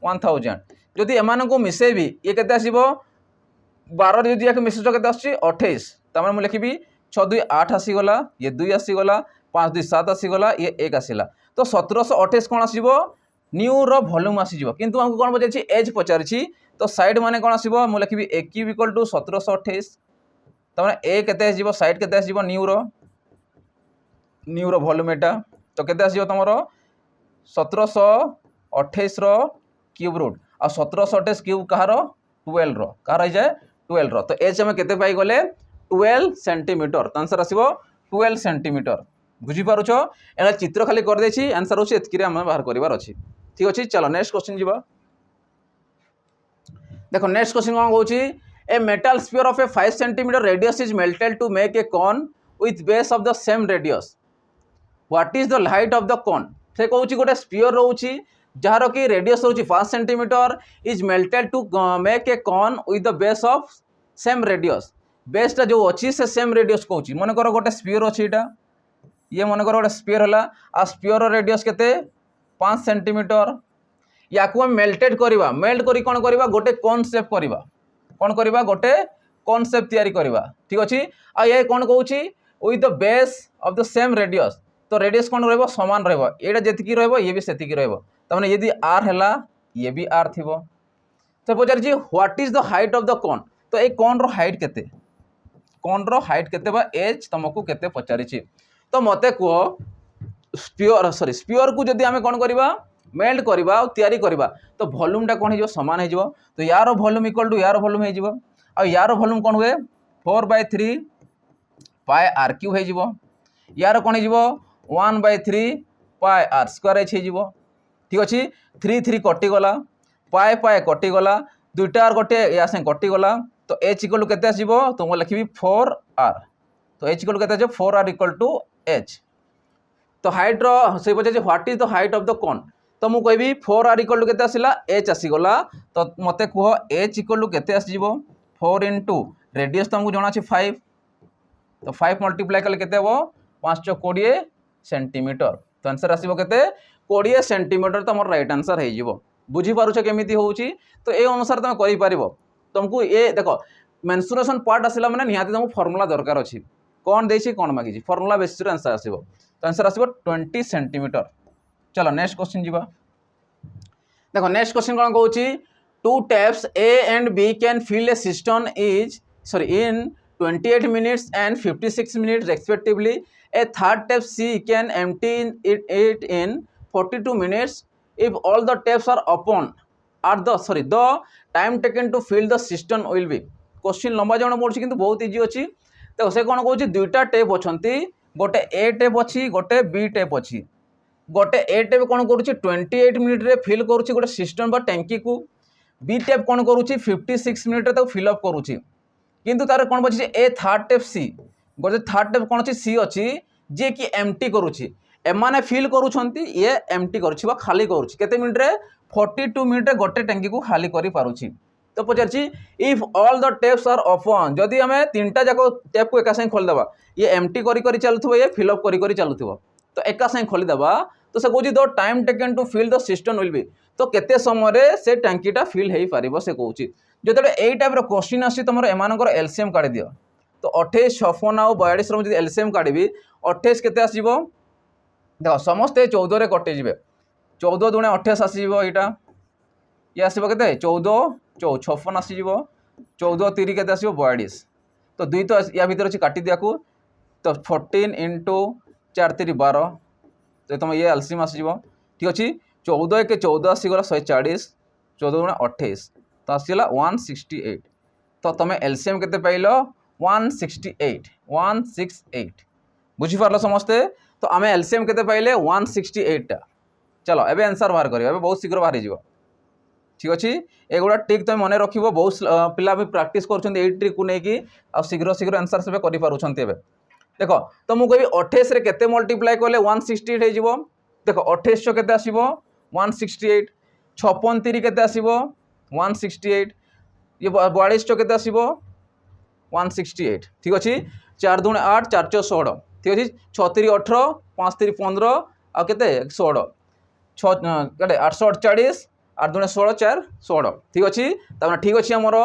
1000 जदि एमान को मिसेबी ये केते आसीबो 12 जदि याके मिसेज केते आसी 28 तमन मु लिखिबी 6 2 8 आसी गला ये 2 आसी गला 5 2 7 आसी गला ये 1 आसीला तो 1728 कोन आसीबो न्यू रो वॉल्यूम आसी जिवो किंतु हमको कोन पचारछि एज पचारछि तो साइड माने कोन आसीबो मु लिखिबी a क्यूब इक्वल टू 1728 तमने ए केते आसीबो साइड केते आसीबो न्यू रो वॉल्यूम एटा तो केते आसीबो तमरो 1728 रो क्यूब रूट आ 1728 क्यूब कहार 12 रो कहार हो जाए 12 रो तो एज हम केते पाई गले 12 सेंटीमीटर तो आंसर आसीबो 12 सेंटीमीटर बुझी पारुछ एला चित्र खाली कर देछि आंसर होछि एतकी रे हम बाहर करिवार अछि ठीक अछि चलो नेक्स्ट क्वेश्चन जीवा देखो नेक्स्ट क्वेश्चन कोन होछि a metal sphere of a 5 centimetre radius is melted to make a cone with base of the same radius what is the height of the cone से कहूछि गोटे स्फीयर रहउछि जहार कि रेडियस रहउछि 5 centimetre is melted to make a cone with the base of same radius बेसटा जो अछि से सेम रेडियस कहूछि मन कर गोटे स्फीयर अछि एटा ये मन कर गोटे स्फीयर हला आ स्फीयर रेडियस केते 5 सेंटीमीटर या को हम मेल्टेड करवा मेल्ट करी कोन करवा गोटे कोन शेप करवा कोन करवा गोटे कोन शेप तैयारी करवा ठीक अछि आ ये कोन कहूछि with the base of the same radius तो रेडियस कोन रहबो समान रहबो एटा जेतिकी रहबो ये भी सेतिकी रहबो तमने यदि r हला ये भी r थिबो तो पचार जी what is the height of the cone तो ए कोन रो हाइट केते बा एज तुमको केते पचारि छी तो मते को स्फीयर को जदि आमे कोन करबा मेल्ट करवा और तैयारी करवा तो वॉल्यूम टा कोन हो सामान हो तो यार वॉल्यूम इक्वल टू यार वॉल्यूम हो आ यार वॉल्यूम कोन हुए 4/3 पाई आर क्यूब हो यार कोन हो 1/3 पाई आर स्क्वायर एच हो ठीक अच्छे 3 3 कटिगला पाए पाए कटिगला दुईटा आर गोटे या से कटिगला तो एच इक्वल टू केते आसीबो तो मैं लिखिबी 4r तो एच इक्वल टू केते आसीबो 4r इक्वल टू एच तो हाइट रो से पछे what is the height of the cone तो मु कहबी 4r इक्वल टू केते आसीला h आसीगला तो मते कह h इक्वल टू केते आसीबो 4 इंटू रेडियस तुमको जଣା अछि 5 तो 5 मल्टीप्लाई कले केते हो 5 20 सेंटीमीटर तो आंसर आसीबो केते 20 सेंटीमीटर तो मोर राइट आंसर हे जिवो बुझी पारुछ केमिति होउची तो ए अनुसार तुम करि पारिबो तुमको ये देखो मेंसुरेशन पार्ट आसिला माने निहाती तुमको फार्मूला दरकार अछि कोन देछि कोन मागिछि फार्मूला बेसिस रे आंसर आसीबो तो आंसर आसीबो 20 सेंटीमीटर चलो नेक्स्ट क्वेश्चन जीवा देखो नेक्स्ट क्वेश्चन कोन कहउची two taps A and B can fill a cistern in 28 minutes and 56 minutes respectively. A third tap C can empty it in 42 minutes if all the taps are open at the time taken to fill the cistern will be. Question लंबा जण पड़छि किंतु बहुत easy अछि तो से कोन कहउची दुईटा tape अछंती गोटे A tape अछि गोटे B टेप अछि गोटे A टेप कोन करूछि 28 मिनिट रे फिल करूछि गोटे सिस्टम बा टैंकी को B टेप कोन करूछि 56 मिनिट रे तो फिल अप करूछि किंतु तार कोन बछि ए थर्ड टेप C गोटे थर्ड टेप कोन अछि C अछि जे कि एम्प्टी करूछि एमाने फिल करूछंती ये एम्प्टी करूछि बा खाली करूछि केते मिनिट रे 42 मिनिट रे गोटे टैंकी को खाली करि पारुछि तो पचारछि if all the taps are open जदि हमें तीनटा जाको टेप को एका संग खोल देबा ये एम्प्टी करी करी चलुथबो ये फिल अप करी करी चलुथबो तो एका संग खोली देबा तो से कहूँ the time taken to fill the system will be तो केते समय से टांकीटा फिल हो पार से कहूँ जो यही टाइप क्वेश्चन आसी तुम एम एलसीएम काढ़ी दियो तो 28 56 और 42 एलसीएम काढ़ी 28 केते आसीबो देख समस्ते 14 रे कटे जिवे 14 दुणे 28 आसीबो एटा ये आसीबो केते 14 56 आसीबो 14 3 केते आसीबो 42 तो दुई तो या भीतर अछि काटी दिया को तो 14 इंटू 4 3 12 तो तुम ये एलसीएम आसीबो ठीक अछि 14 के 14 आसीगला 140 14 गुणे 28 तो आसीला 168 तो तुम एलसीएम केते पाइलो 168 बुझी पारलो समस्ते तो आम एलसीएम केते पाइले 168 टा चलो एबे आंसर बाहर करियो एबे बहुत शीघ्र बाहर जीवो ठीक अच्छे एगुड़ा टिक तुम मन रख बहुत पिला भी प्राक्ट कर ट्रिक को लेकिन आ शीघ्र शीघ्र आंसर से कर देख तो मुझे 28 रे केते मल्टीप्लाई कले 168 हो देख 28 के आसो 168 56 3 के आसो 168 ये 42 के आसो 168 ठीक अच्छे 4 दूणे 8 4 4 16 ठीक अच्छे 6 3 18 5 3 15 आ के 16 848 8 दूणे 16 4 16 ठीक अच्छे ठीक अच्छे आमर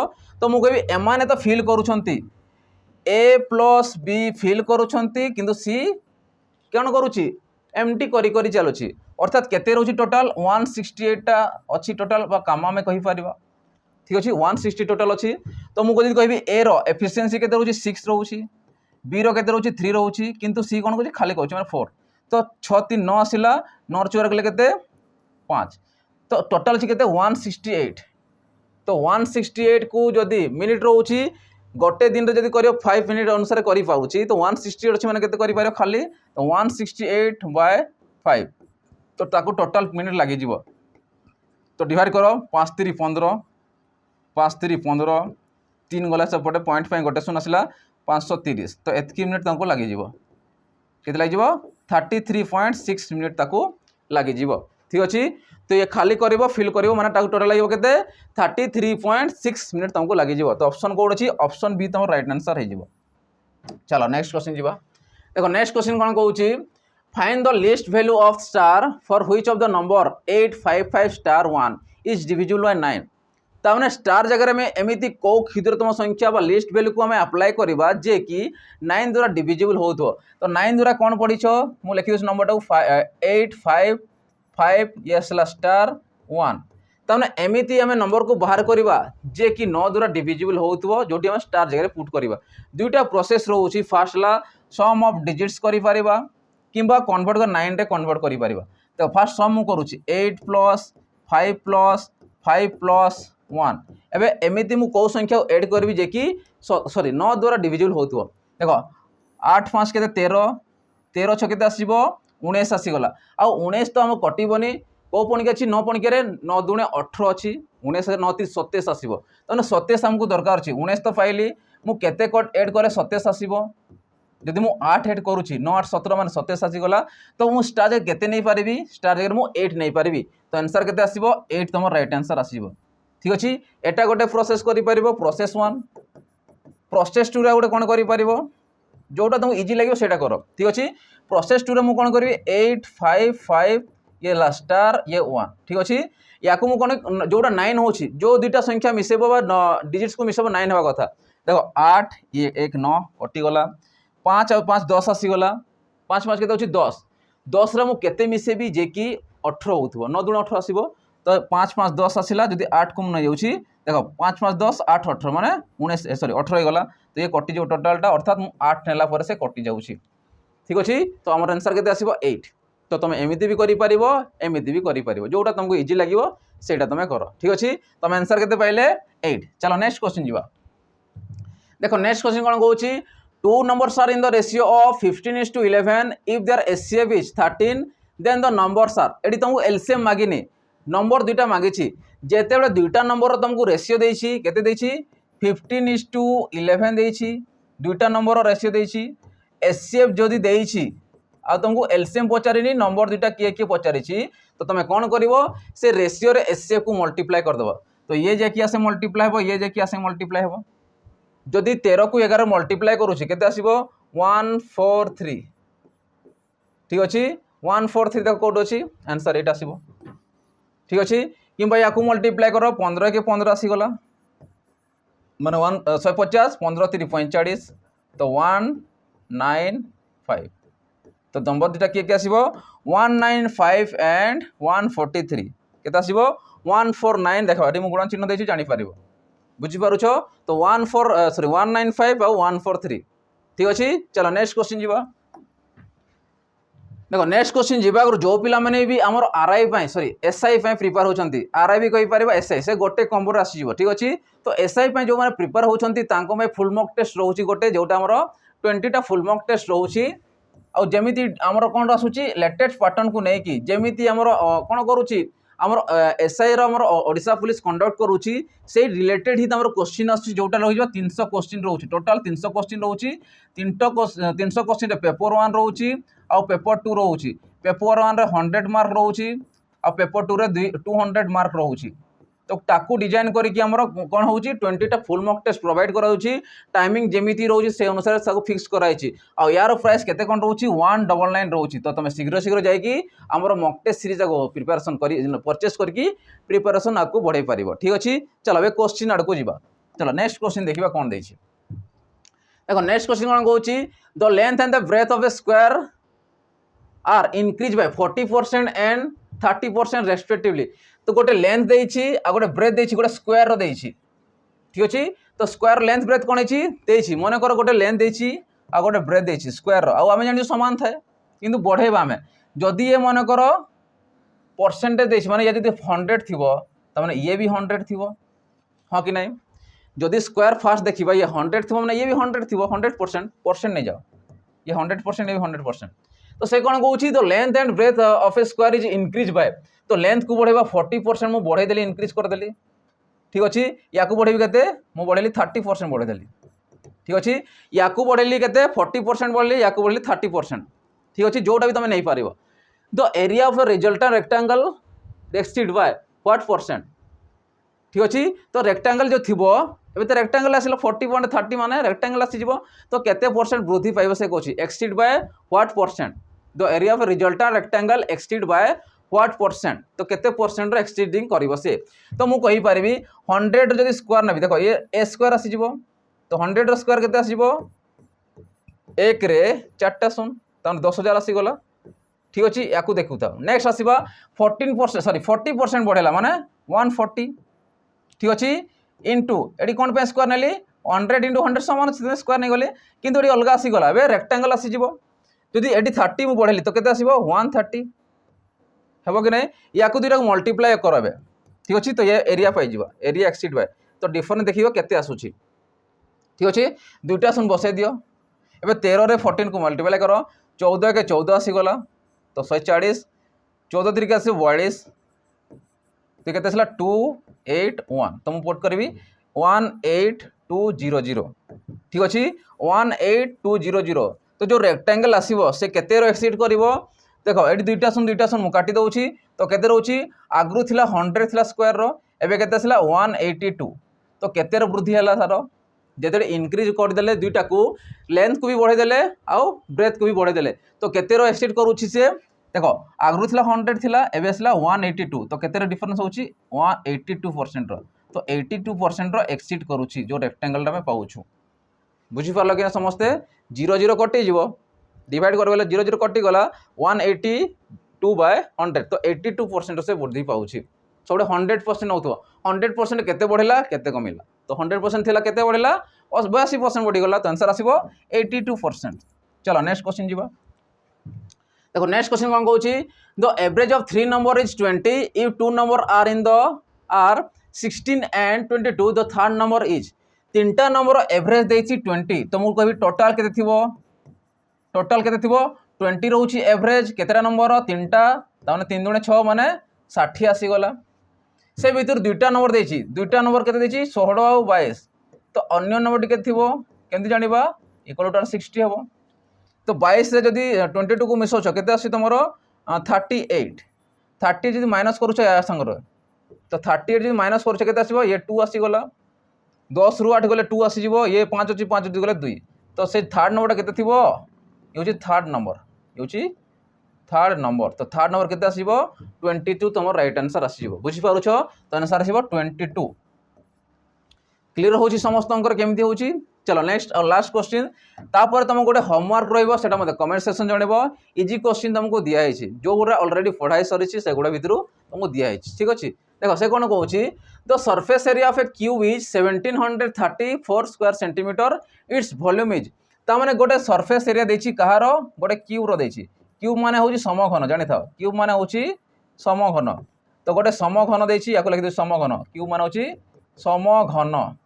तो मुझे एमाने तो फिल करुँच ए प्लस बी फिल करुँच सी कौन करुँची एमटी करी चलुची अर्थात केते रोची टोटाल 168 टा अच्छी टोटाल काम आम कहीपर ठीक अच्छे 160 टोटाल अच्छी तो मुझे कहि ए रो एफिशिएंसी केते रोची 6 रोची बी रो केते रोची 3 रोची किंतु सी कौन करुँची खाली कहूँ मैंने 4 तो 6 3 9 आसला 9 4 कले केते 5 तो टोटाल अच्छी केते 168 तो 168 को जदि मिनिट रोची गोटे दिन रे जदि करियो 5 मिनिट अनुसार करि पाउची तो 168 अछि माने केते करि पारियो खाली तो 168 बाय 5 तो ताको टोटल मिनिट लागि जिवो तो डिवाइड करो 5 3 15 5 3 15 3 गला सेपटे पॉइंट पे गोटे सुन आसला 530 तो एतकी मिनिट ताको लागि जिवो केते लागि जिवो 33.6 मिनिट ताको लागि जिवो ठीक अछि तो ये खाली करिवो फिल करिवो माने ताको टोटल लागिवो केते 33.6 मिनिट तुमको लागि जिवो तो ऑप्शन कोड अछि ऑप्शन बी तुम राइट आंसर हे जिवो चलो नेक्स्ट क्वेश्चन जिवो देखो नेक्स्ट क्वेश्चन कोन कहउछि find the least value of star for which of the number 855 star 1 is divisible by 9 ताने स्टार जगह में एमिति को क्षुद्रतम संख्या बा लिस्ट वैल्यू को हमें अप्लाई करबा जे कि 9 द्वारा डिविजिबल होतो तो 9 द्वारा कोन पडिछो मु लिखि दिस नंबर टा 855 येसला स्टार 1 ताने एमिति आम नंबर को बाहर करवा जे कि 9 द्वारा डिविजिबल होतो जोटी हम स्टार जगह पुट करवा दुईटा प्रोसेस रोची फास्ट ला सम ऑफ डिजिट्स करि परिबा किंबा कन्वर्ट कर 9 रे कन्वर्ट करि परिबा तो फास्ट सम मु करूची 8 प्लस 5 प्लस 5 प्लस 1 एबे एमिति मु को संख्या ऐड करबी जे कि सॉरी 9 द्वारा डिविजिबल होतो देखो 8 5 केते 13 13 6 केते आसीबो 19 आसीगला आ 19 तो हम कटिबनी को पणिक अच्छी 9 पणिक 9 दूणे 18 अच्छी 19 9 3 27 आसो तेना 27 आमको दरकार अच्छी 19 तो पाइली मु केते कट ऐड करे 27 आसो जदि मु 8 ऐड करुँची 9 8 17 मान 27 आसीगला तो मु स्टार जगह केते नहीं पारिबी स्टार जगह मु 8 नहीं पारिबी तो आंसर केते आसीबो 8 तुम राइट आंसर आसीबो ठीक अछि एटा गोटे प्रोसेस करि परिबो प्रोसेस 1 प्रोसेस 2 रे गोटे कोन करि परिबो जोटा तुमको इजी लागिबो सेटा करो ठीक अछि प्रोसेस 2 रे मु कोन करबी 855 ये ला स्टार ये 1 ठीक अच्छे या को कौन जोटा 9 हो जो दुईटा संख्या मिसेब डिजिट्स को मिसेब 9 हवा कथा देखो 8 ये 1 9 कटिगला 5 और 5 10 आसीगला 5 5 के 10 10 रे मु केते मिसेबी जे कि 18 होथबो 9 2 18 आसीबो तो 5 5 10 आसीला जदि 8 को नै जाउछि देखो 5 5 10 8 18 माने 19 सॉरी 18 हो गला तो ये कटि जो टोटलटा अर्थात मु 8 नेला पर से कटि जाउछि ठीक अछि तो हमर आंसर केते आसीबो 8 तो तुम एमती भी करिपारिबो एमती भी करिपारिबो जोटा तुमको इजी लागिवो सेटा तुम करो ठीक अछि तुम आंसर केते पाइले 8 चलो नेक्स्ट क्वेश्चन जीवा देखो नेक्स्ट क्वेश्चन कोन कहउछि two numbers are in the ratio of 15:11 if their HCF is 13 then the numbers are एडी तुमको एलसीएम मागिनी नंबर दुईटा मागिछि जेतेबेले दुईटा नंबर तुमको रेशियो देछि केते देछि 15:11 देछि दुईटा नंबर रेशियो देछि एचसीएफ जदि देछि आ तुमको एलसीएम पचारिनी नंबर दुईटा किए किए पचारिछि तो तुम कौन करिवो से रेशियो रे एचसीएफ को मल्टीप्लाई कर दबो तो ये जे कि आसे मल्टीप्लाई हो ये जे कि आसे मल्टीप्लाई हो जदि 13 को 11 मल्टीप्लाई करूछि केते आसीबो 143 ठीक अछि 143 तक कोड अछि आंसर एटा आसीबो ठीक अछि किंबा या को मल्टीप्लाई करो 15 के 15 आसी गला माने 150 15 3 45 तो 195 तो नंबर दुटा किए आसो 195 एंड 143 केते आसो 149 देख ये गुणन चिन्ह देछि जानि परिबो बुझिपारुछ तो 195 और 143 ठीक अच्छे। चलो नेक्स्ट क्वेश्चन जीवा देखो नेक्स्ट क्वेश्चन जीवा जो पिला माने भी आमर आरआई सॉरी एसआई प्रिपेयर होचंती आरआई भी कहि परिबा एसआई से गोटे कॉम्बो आसी जीवो ठीक अच्छे। तो एसआई जो माने प्रिपेयर होचंती तांको में फुल मॉक टेस्ट रहउची गोटे जोटा हमर 20 टा फुल मॉक टेस्ट रहउची और जमीती आमर कोन आसुची लेटेस्ट पैटर्न को नै कि जमीती आमर कोन करूची आमर एसआई रो आमर ओडिशा पुलिस कंडक्ट करूची से रिलेटेड ही तमर क्वेश्चन आसुची जोटा रहिबा 300 क्वेश्चन रहउची टोटल 300 क्वेश्चन रहउची 300 क्वेश्चन पेपर 1 रहउची और पेपर 2 रहउची पेपर 1 रे 100 मार्क रहउची और पेपर 2 रे 200 मार्क रहउची। तो ताकू डिजाइन करके हमर कोन होउची 20 टा फुल मॉक टेस्ट प्रोवाइड कराउची टाइमिंग जेमिति रहउची से अनुसार सब फिक्स कराइची और यार प्राइस केते कोन रहउची 199 रहउची। तो तमे शीघ्र शीघ्र जाई कि हमर मॉक टेस्ट सीरीज को प्रिपरेशन करी परचेस करके प्रिपरेशन आकू बढ़ाई परिबो ठीक अछि। चलो बे क्वेश्चन आडको जीवा चलो नेक्स्ट क्वेश्चन देखिबा कोन देछि देखो नेक्स्ट क्वेश्चन कोन कहउची the length and the breadth of a square are increase by 40% and 30% respectively. तो गोटे लेंथ देछि आ गोटे ब्रेथ देछि गोटे स्क्वायर रो देछि ठीक अछि। तो स्क्वायर लेंथ ब्रेथ कोन अछि देछि मन कर गोटे लेंथ देछि आ गोटे ब्रेथ देछि स्क्वायर रो आ आमे जानि समान थाए किंतु बढ़ेबा आमे जदि ये मन कर परसेंटेज देछि माने यदि 100 थिबो त माने ये भी 100 थिबो हां कि नै जदि स्क्वायर फास्ट देखिबा ये 100 थिबो माने ये भी 100 थिबो 100% परसेंट नै जाओ ये 100% ये भी 100%। तो से कौन कहूँ तो length and breadth of a square is increase by तो लेंथ को बढ़ेबा 40% मु बढ़ाई देली इंक्रीज कर देली ठीक अछि। या को बढ़ेबी केते मु बढ़ेली 30% बढ़ाई देली ठीक अछि। या को बढ़ेली केते 40% बढ़ेली या को बढ़ेली 30% ठीक अछि। जोटा भी तमे नै पारिबो the area of the resultant rectangle exceed by what percent ठीक अछि। तो रेक्टेंगल जो थिबो एबे तो रेक्टेंगल आसिलो 40.30 माने रेक्टेंगल आसी जिवो तो केते परसेंट वृद्धि पाइबो से कहछि exceed by what percent the area of resultant rectangle exceed by what percent तो केते परसेंट रो एक्सीडिंग करिवो से। तो मु कहि परिबी 100 जदि स्क्वायर नबी देखो ये a स्क्वायर आसी जिवो तो 100 रो स्क्वायर केते आसी जिवो 1 रे 4टा शून त 10000 आसी गला ठीक अछि। याकू देखु था नेक्स्ट आसीबा 14% सॉरी 40% बढ़ेला माने 140 ठीक अछि इनटू एडी कोन पे स्क्वायर नेली 100 into 100 समान स्क्वायर नहीं गले किंतु एडी अलगा आसी गला बे रेक्टेंगल आसी जिवो जदि एडी 30 मु बढ़ेली तो केते आसीबो 130 हेबो कि नहीं याकू दुटा मल्टीप्लाई करबे ठीक अछि। तो ये एरिया पाइ जिवो एरिया एक्सीड बाय तो डिफरेंस देखियो केते आसुची ठीक अछि। दुटा सुन बसाई दियो एबे 13 रे 14 को मल्टीप्लाई करो 14 के 14 आसी गला तो 140 14 तरीके आसी 42 तो केते आसला 281 तो मु पुट करबी 18200 ठीक अछि 18200 तो जो रेक्टेंगल आसीबो से केते रो एक्सीड करिवो देखो एडी दुईटा सुन मु काटी दउची तो केते रहउची आगरु थिला 100 थिला स्क्वायर रो एबे केते आसला 182 तो केते रो वृद्धि हला सारो जेते इंक्रीज कर देले दुईटा को लेंथ को भी बढ़ाई देले आउ ब्रेथ को भी बढ़ाई देले तो केते रो एक्सीड करूची से देखो आगरु थिला 100 थिला एबे आसला 182 तो केते रो डिफरेंस होची 182% रो तो 82% रो एक्सीड करूची जो रेक्टेंगल टा में पाउछु बुझी पारलो कि समस्ते 0 कटि जीवो डिवाइड कर गले 0 कटि गला 182 बाय 100 तो 82% से वृद्धि पाउछि सबडे 100% होतो 100% केते बढ़िला केते कमिला तो 100% थिला केते बढ़िला 82% बढ़ी गला तो आंसर आसीबो 82%। चलो नेक्स्ट क्वेश्चन जीवा देखो नेक्स्ट क्वेश्चन कोन कहउछि the average of 3 number is 20 if 2 number are in the are 16 and 22 the third number is तीनटा नंबर एवरेज देछि 20 तो मु कहबी टोटल केते थिबो 20 रहउछि एवरेज केतेटा नंबर तीनटा ताने 3 दुणे 6 माने 60 आसी गला से भीतर दुईटा नंबर देछि दुईटा नंबर केते देछि 16 और 22 तो अन्य नंबर केते थिबो केमति जानिबा इक्वल टू 60 हेबो तो 22 रे जदी 22 को मिसो छ केते आसी तमरो 38 30 जदी माइनस करू छ या संग तो 38 जदी माइनस करू छ केते आसीबो ये 2 आसी गला 10 रु 8 गले 2 आसी जिवो ये 5 अछि 5 गले 2 तो से थर्ड नंबर केते थिबो ये थर्ड नंबर तो थर्ड नंबर केते आसीबो 22 तमर राइट आंसर आसीबो बुझी पारुछ तो आंसर आसीबो 22 क्लियर होची समस्त अंकर केमती होची चलो नेक्स्ट और लास्ट क्वेश्चन तापर तुम गोटे होमवर्क रहिबो सेटा मते कमेंट सेक्शन जणेबो इजी क्वेश्चन तुमको दिया है जो गुड़ा ऑलरेडी पढ़ाई सरी से गुड़ा भितर तुमको दिया है ठीक अच्छे देख से कौन कहूँ the surface area of a cube is 1734 square centimetre its volume is तामाने गोटे सरफेस एरिया देछि कहार गोटे क्यूब रो देछि क्यूब माने होछि समघन जानि था क्यूब माने होछि समघन तो गोटे समघन देछि याको लिखि दे समघन क्यूब माने होछि समघन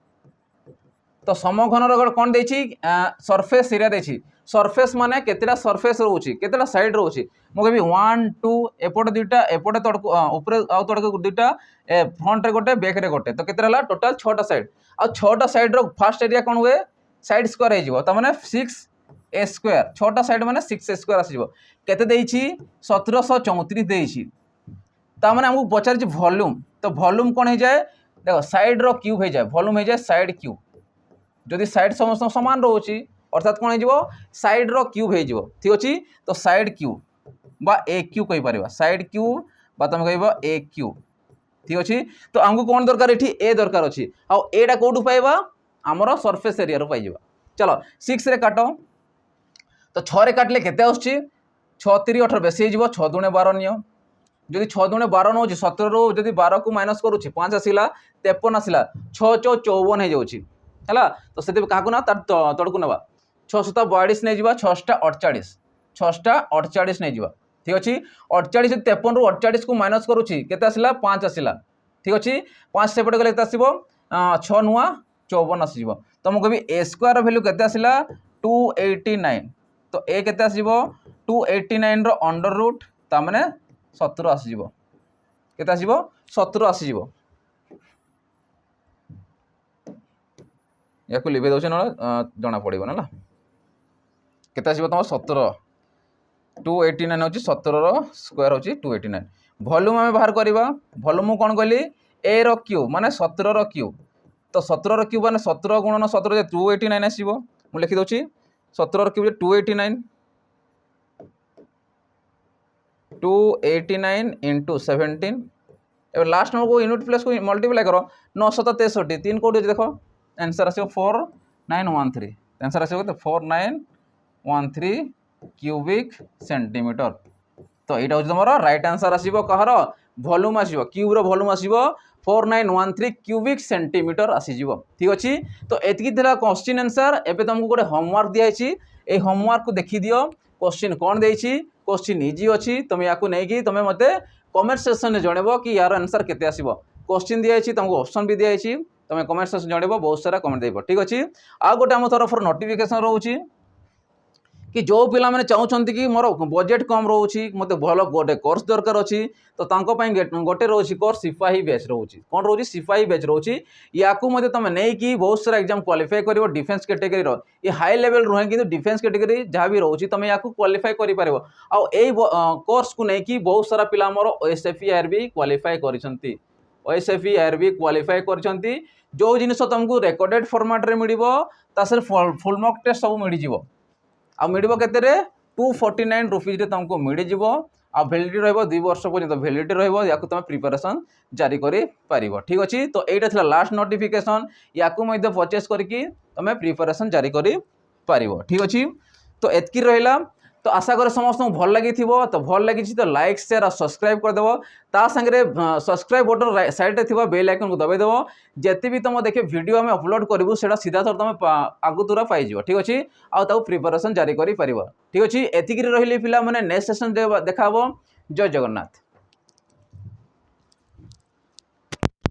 तो समघन रो कौन देछि सरफेस एरिया देछि सरफेस माने केतेटा सरफेस रोछि केतेटा साइड रोछि मो कहबी 1 2 एपटे दुइटा एपटे तड़को ऊपर आउ तड़को दुइटा फ्रंट रे गोटे बैक रे गोटे तो केतेटा हला टोटल 6टा साइड आ 6टा साइड रो फर्स्ट एरिया कोन हुए साइड स्क्वायर हे जिवो त माने 6a स्क्वायर 6टा साइड माने 6a स्क्वायर आसी जिवो केते देछि 1734 देछि ता माने हमहु पचार छि वॉल्यूम तो वॉल्यूम कोन हे जाय देखो साइड रो क्यूब हे जाय वॉल्यूम हे जाय साइड क्यूब जदि साइड समस्त समान रोछि अर्थात कौन हो साइड रो क्यूब हो ठीक अच्छे तो साइड क्यूब बा ए क्यूब कही पार साइड क्यूब बा तुम कह ए क्यूब ठीक अच्छे तो आमको कौन दरकार ये ए दरकार अच्छी आउ एटा कौटू पाइबा आमर सरफेस एरिया रो पाइबा चलो 6 रे काट तो 6 रे काटले केते आछी 6 3 18 बेसी हो 6 दुणे 12 नियो जदि 6 दुणे 12 नौ 17 रो जदि 12 को माइनस करूची 5 आसिला 53 आसिला 6 4 54 हो जाउची हैला तो से क्या ना तड़कू ना 6 7 42 नहीं जा 6 48 6 48 नहीं जा ठीक अच्छे 48 53 रू 48 को माइनस करुच्ची केते आसिला 5 आसिला ठीक अच्छे 5 सेपटे गले आसो 6 नुआ 54 आसो तो मुझे कहबी ए स्क्वायर वैल्यू केते आसिला 289 तो ए केते आसीबो 289 रो अंडर रूट ता माने 17 आसीबो केते आसीबो 17 आसीबो या को लिभे दउछ न जना पड़िबो ना केते आसीबो तुम 17 289 होची 17 रो स्क्वायर होची 289 वॉल्यूम आमे बाहर करबा वॉल्यूम कोन कहली ए रो क्यूब माने 17 रो क्यूब तो 17 रो क्यूब माने 17 गुणन 17 जे 289 आसीबो मु लिखि दउची 17 रो क्यूब जे 289 इनटू 17 एबे लास्ट नंबर को यूनिट प्लेस को मल्टीप्लाई करो 9 7 63 3 कोड देखो आंसर आसो 4913 आंसर आसो 4913 क्यूबिक सेंटीमीटर तो यहाँ हूँ तुम राइट आंसर आसो कहार वॉल्यूम आसो क्यूब रो वॉल्यूम आसो 4913 क्यूबिक सेंटीमीटर आसीज ठीक अच्छे तो एतिकी क्वेश्चन आंसर एबे तुमको गोटे होमवर्क दिखाई ये होमवर्क को देखी दियो क्वेश्चन कौन देछि क्वेश्चन इजी अच्छी तुम या नहीं तुम मत कमेंट सेक्शन में जनइब कि यार आंसर केते आसीबो क्वेश्चन दिखाई तुमको ऑप्शन भी दिखाई तुम कमेंट सेक्शन जनइब बहुत सारा कमेंट देव ठीक अच्छे आ गोटे आम तरफ नोटिफिकेशन रोचे कि जो पिला माने चाहते कि मोर बजेट कम रोचे मत भल गोटे कोर्स दरकार अच्छी तो गोटे रोचे कोर्स सिपाही बैच रोचे कौन रोचे सिपाही बैच रोचे या तुम नहीं कि बहुत सारा एग्जाम क्वालिफाई कर डिफेन्स कैटेगरी ये हाई लेवल रुहे कि डिफेन्स कैटेगरी जहाँ भी रोचे तुम या क्वालिफाई कर कोर्स को लेकिन बहुत सारा पिला मोर OSFE ARB क्वालिफाई कर OSFE ARB क्वालिफाई कर जो जिनस तुमको रेकर्डेड फॉर्मेट रे मिलिबो तासर फुल मॉक टेस्ट सब मिल आ मिल के 249 रुपीज तुमको मिल आ वैलिडिटी रहिबो 2 वर्ष पर्यंत वैलिडिटी रहिबो या तुम प्रिपरेशन जारी करि पारिबो ठीक अछि तो एटा थला लास्ट नोटिफिकेशन या परचेस करके तुम प्रिपरेशन जारी करि पारिबो ठीक अछि तो एतकी रहिला तो आशा करे समस्त भल लगी तो भल लगी तो लाइक शेयर और सब्सक्राइब करदेव ता संगे सब्सक्राइब बटन साइड रे बेल आइकन को दबाई देव जिते भी तुम देखे वीडियो आम अपलोड करूँ से सीधा थर तुम आगुतुरा पाइज ठीक अच्छे आउ प्रिपरेशन जारी कर ठीक अच्छे एतिक रही पिला माने नेक्स्ट सेशन देखा जय जगन्नाथ।